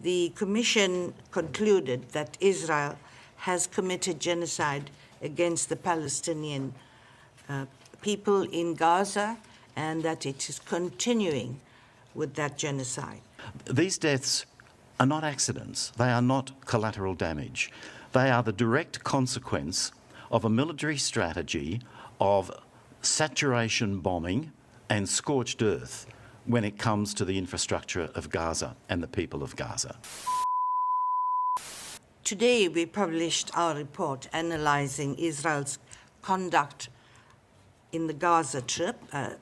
the Commission concluded that Israel has committed genocide against the Palestinian people in Gaza and that it is continuing with that genocide. These deaths are not accidents. They are not collateral damage. They are the direct consequence of a military strategy of saturation bombing and scorched earth when it comes to the infrastructure of Gaza and the people of Gaza. Today we published our report analysing Israel's conduct in the Gaza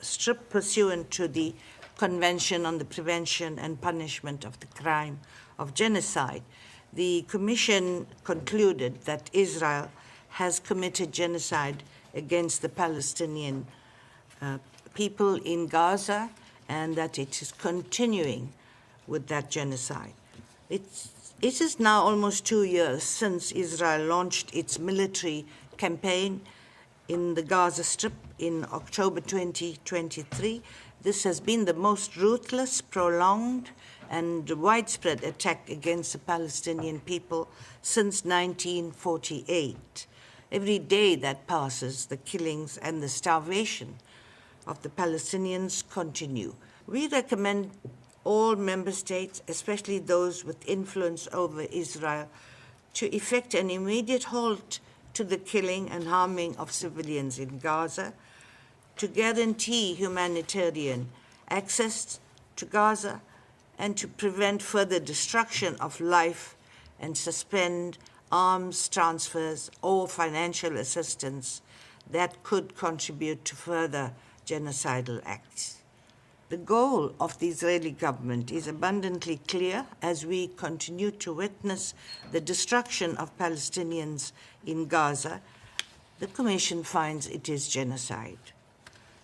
Strip pursuant to the Convention on the Prevention and Punishment of the Crime of Genocide. The Commission concluded that Israel has committed genocide against the Palestinian people in Gaza and that it is continuing with that genocide. It is now almost 2 years since Israel launched its military campaign in the Gaza Strip in October 2023. This has been the most ruthless, prolonged, and widespread attack against the Palestinian people since 1948. Every day that passes, the killings and the starvation of the Palestinians continue. We recommend all member states, especially those with influence over Israel, to effect an immediate halt to the killing and harming of civilians in Gaza, to guarantee humanitarian access to Gaza, and to prevent further destruction of life and suspend arms transfers or financial assistance that could contribute to further genocidal acts. The goal of the Israeli government is abundantly clear as we continue to witness the destruction of Palestinians in Gaza. The Commission finds it is genocide.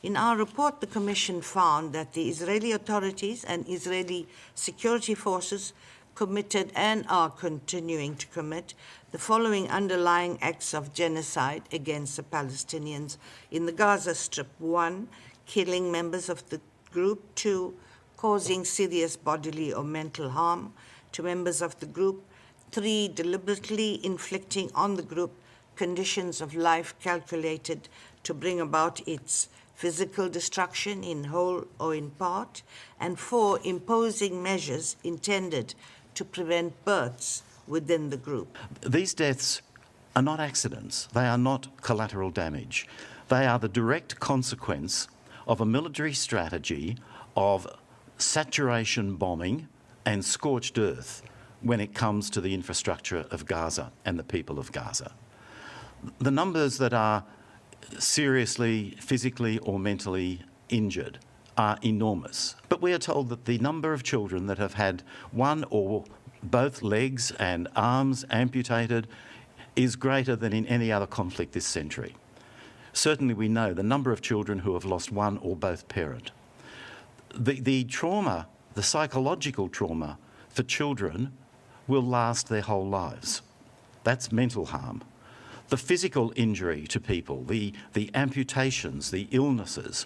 In our report, the Commission found that the Israeli authorities and Israeli security forces committed and are continuing to commit the following underlying acts of genocide against the Palestinians in the Gaza Strip. 1, killing members of the group. 2, causing serious bodily or mental harm to members of the group. 3, deliberately inflicting on the group conditions of life calculated to bring about its physical destruction in whole or in part. And 4, imposing measures intended to prevent births within the group. These deaths are not accidents. They are not collateral damage. They are the direct consequence of a military strategy of saturation bombing and scorched earth when it comes to the infrastructure of Gaza and the people of Gaza. The numbers that are seriously, physically or mentally injured are enormous. But we are told that the number of children that have had one or both legs and arms amputated is greater than in any other conflict this century. Certainly we know the number of children who have lost one or both parent. The trauma, the psychological trauma for children will last their whole lives. That's mental harm. The physical injury to people, the amputations, the illnesses,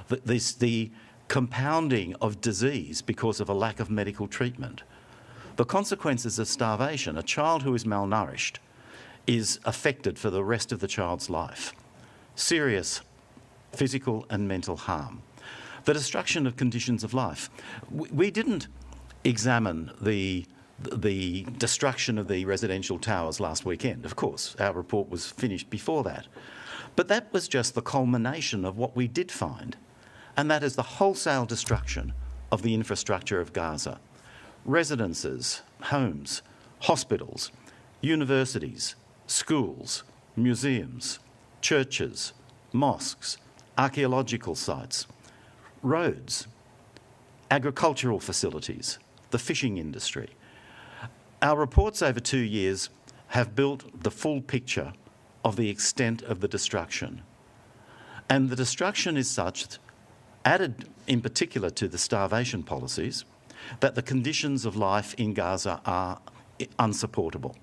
the compounding of disease because of a lack of medical treatment. The consequences of starvation, a child who is malnourished is affected for the rest of the child's life. Serious physical and mental harm. The destruction of conditions of life. We didn't examine the destruction of the residential towers last weekend. Of course, our report was finished before that. But that was just the culmination of what we did find, and that is the wholesale destruction of the infrastructure of Gaza. Residences, homes, hospitals, universities, schools, museums, churches, mosques, archaeological sites, roads, agricultural facilities, the fishing industry. Our reports over 2 years have built the full picture of the extent of the destruction. And the destruction is such, added in particular to the starvation policies, that the conditions of life in Gaza are unsupportable.